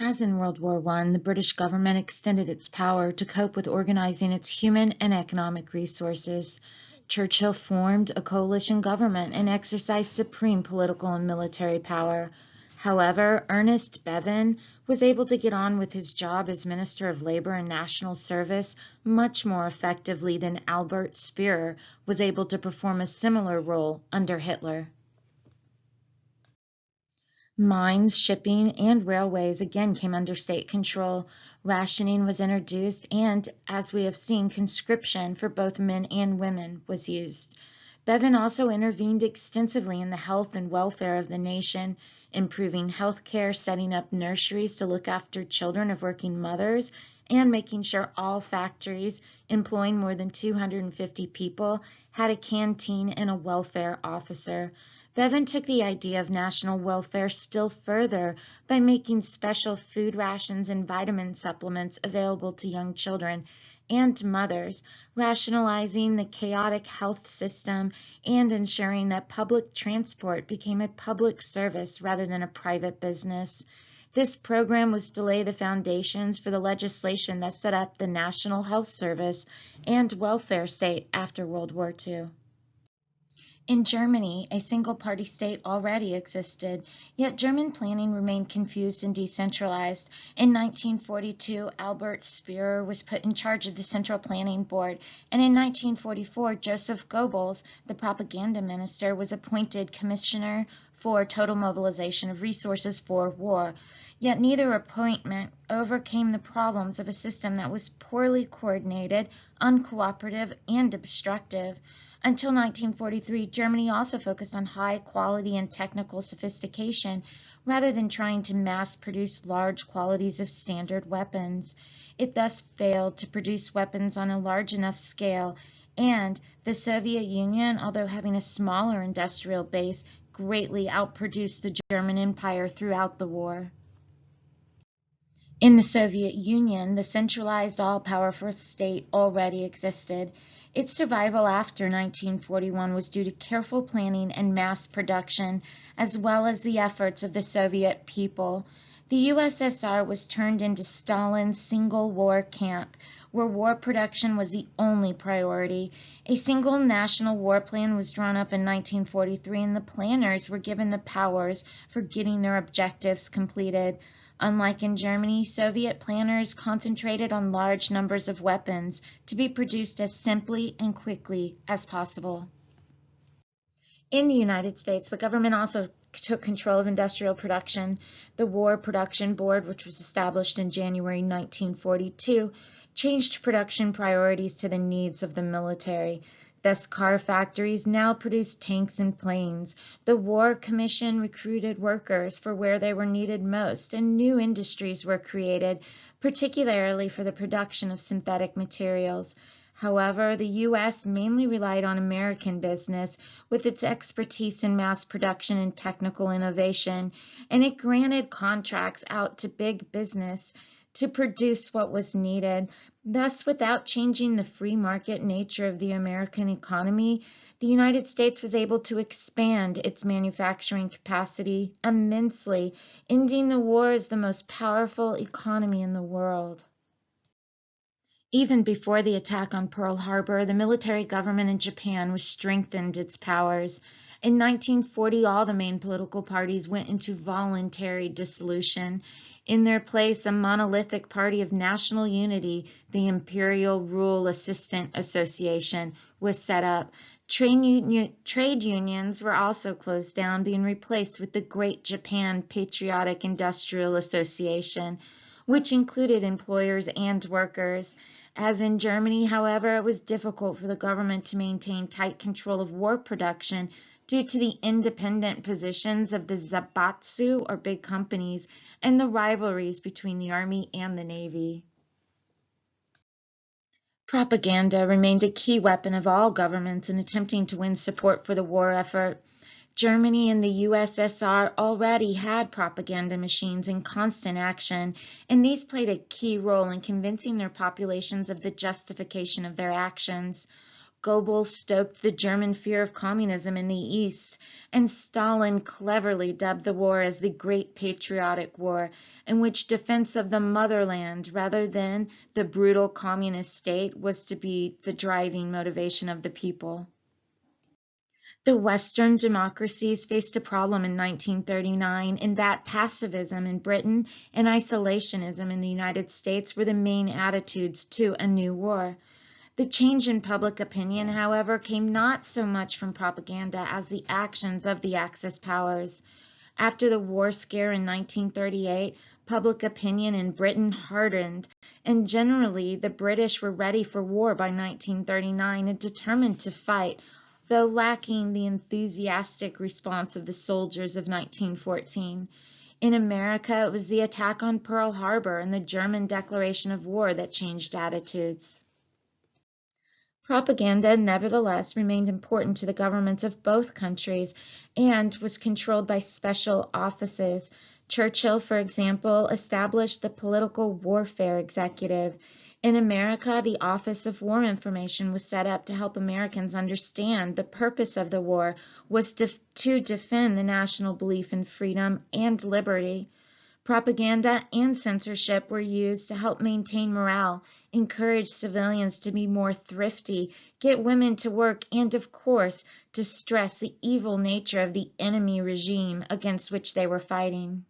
As in World War I, the British government extended its power to cope with organizing its human and economic resources. Churchill formed a coalition government and exercised supreme political and military power. However, Ernest Bevin was able to get on with his job as Minister of Labor and National Service much more effectively than Albert Speer was able to perform a similar role under Hitler. Mines, shipping, and railways again came under state control. Rationing was introduced, and, as we have seen, conscription for both men and women was used. Bevin also intervened extensively in the health and welfare of the nation, improving health care, setting up nurseries to look after children of working mothers, and making sure all factories employing more than 250 people had a canteen and a welfare officer. Bevin took the idea of national welfare still further by making special food rations and vitamin supplements available to young children and mothers, rationalizing the chaotic health system and ensuring that public transport became a public service rather than a private business. This program was to lay the foundations for the legislation that set up the National Health Service and welfare state after World War II. In Germany, a single-party state already existed, yet German planning remained confused and decentralized. In 1942, Albert Speer was put in charge of the Central Planning Board, and in 1944, Joseph Goebbels, the propaganda minister, was appointed commissioner for total mobilization of resources for war. Yet neither appointment overcame the problems of a system that was poorly coordinated, uncooperative, and obstructive. Until 1943, Germany also focused on high quality and technical sophistication rather than trying to mass produce large quantities of standard weapons. It thus failed to produce weapons on a large enough scale, and the Soviet Union, although having a smaller industrial base, greatly outproduced the German Empire throughout the war. In the Soviet Union, the centralized all-powerful state already existed. Its survival after 1941 was due to careful planning and mass production, as well as the efforts of the Soviet people. The USSR was turned into Stalin's single war camp, where war production was the only priority. A single national war plan was drawn up in 1943, and the planners were given the powers for getting their objectives completed. Unlike in Germany, Soviet planners concentrated on large numbers of weapons to be produced as simply and quickly as possible. In the United States, the government also took control of industrial production. The War Production Board, which was established in January 1942, changed production priorities to the needs of the military. Thus, car factories now produce tanks and planes. The War Commission recruited workers for where they were needed most, and new industries were created, particularly for the production of synthetic materials. However, the U.S. mainly relied on American business with its expertise in mass production and technical innovation, and it granted contracts out to big business to produce what was needed. Thus, without changing the free market nature of the American economy, the United States was able to expand its manufacturing capacity immensely, ending the war as the most powerful economy in the world. Even before the attack on Pearl Harbor, the military government in Japan was strengthened its powers. In 1940, all the main political parties went into voluntary dissolution. In their place, a monolithic party of national unity, the Imperial Rule Assistant Association, was set up. Trade unions were also closed down, being replaced with the Great Japan Patriotic Industrial Association, which included employers and workers. As in Germany, however, it was difficult for the government to maintain tight control of war production due to the independent positions of the Zaibatsu, or big companies, and the rivalries between the Army and the Navy. Propaganda remained a key weapon of all governments in attempting to win support for the war effort. Germany and the USSR already had propaganda machines in constant action, and these played a key role in convincing their populations of the justification of their actions. Goebbels stoked the German fear of communism in the East, and Stalin cleverly dubbed the war as the Great Patriotic War, in which defense of the motherland rather than the brutal communist state was to be the driving motivation of the people. The Western democracies faced a problem in 1939 in that pacifism in Britain and isolationism in the United States were the main attitudes to a new war. The change in public opinion, however, came not so much from propaganda as the actions of the Axis powers. After the war scare in 1938, public opinion in Britain hardened, and generally the British were ready for war by 1939 and determined to fight, though lacking the enthusiastic response of the soldiers of 1914. In America, it was the attack on Pearl Harbor and the German declaration of war that changed attitudes. Propaganda, nevertheless, remained important to the governments of both countries and was controlled by special offices. Churchill, for example, established the Political Warfare Executive. In America, the Office of War Information was set up to help Americans understand the purpose of the war was to defend the national belief in freedom and liberty. Propaganda and censorship were used to help maintain morale, encourage civilians to be more thrifty, get women to work, and of course, to stress the evil nature of the enemy regime against which they were fighting.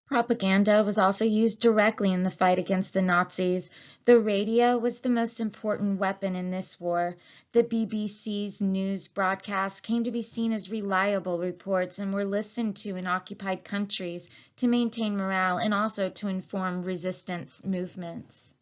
Propaganda was also used directly in the fight against the Nazis. The radio was the most important weapon in this war. The BBC's news broadcasts came to be seen as reliable reports and were listened to in occupied countries to maintain morale and also to inform resistance movements.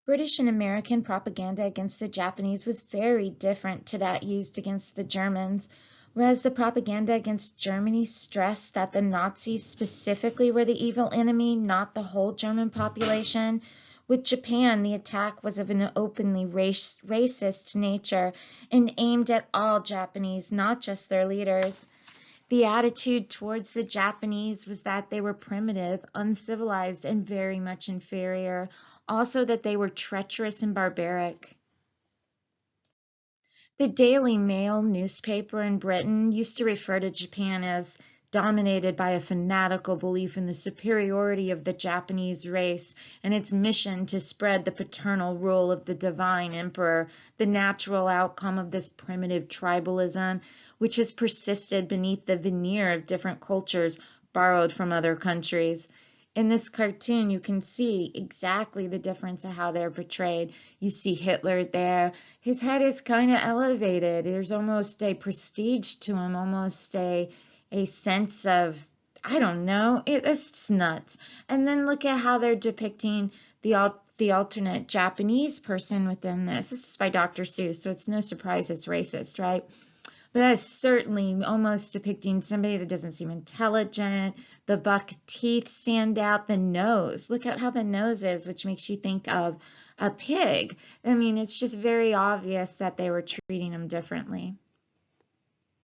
British and American propaganda against the Japanese was very different to that used against the Germans. Whereas the propaganda against Germany stressed that the Nazis specifically were the evil enemy, not the whole German population, with Japan, the attack was of an openly racist nature and aimed at all Japanese, not just their leaders. The attitude towards the Japanese was that they were primitive, uncivilized, and very much inferior. Also that they were treacherous and barbaric. The Daily Mail newspaper in Britain used to refer to Japan as dominated by a fanatical belief in the superiority of the Japanese race and its mission to spread the paternal rule of the divine emperor, the natural outcome of this primitive tribalism, which has persisted beneath the veneer of different cultures borrowed from other countries. In this cartoon, you can see exactly the difference of how they're portrayed. You see Hitler there. His head is kind of elevated. There's almost a prestige to him, almost a sense of, I don't know, it's nuts. And then look at how they're depicting the alternate Japanese person within this. This is by Dr. Seuss, so it's no surprise it's racist, right? But that is certainly almost depicting somebody that doesn't seem intelligent. The buck teeth stand out. The nose. Look at how the nose is, which makes you think of a pig. I mean, it's just very obvious that they were treating him differently.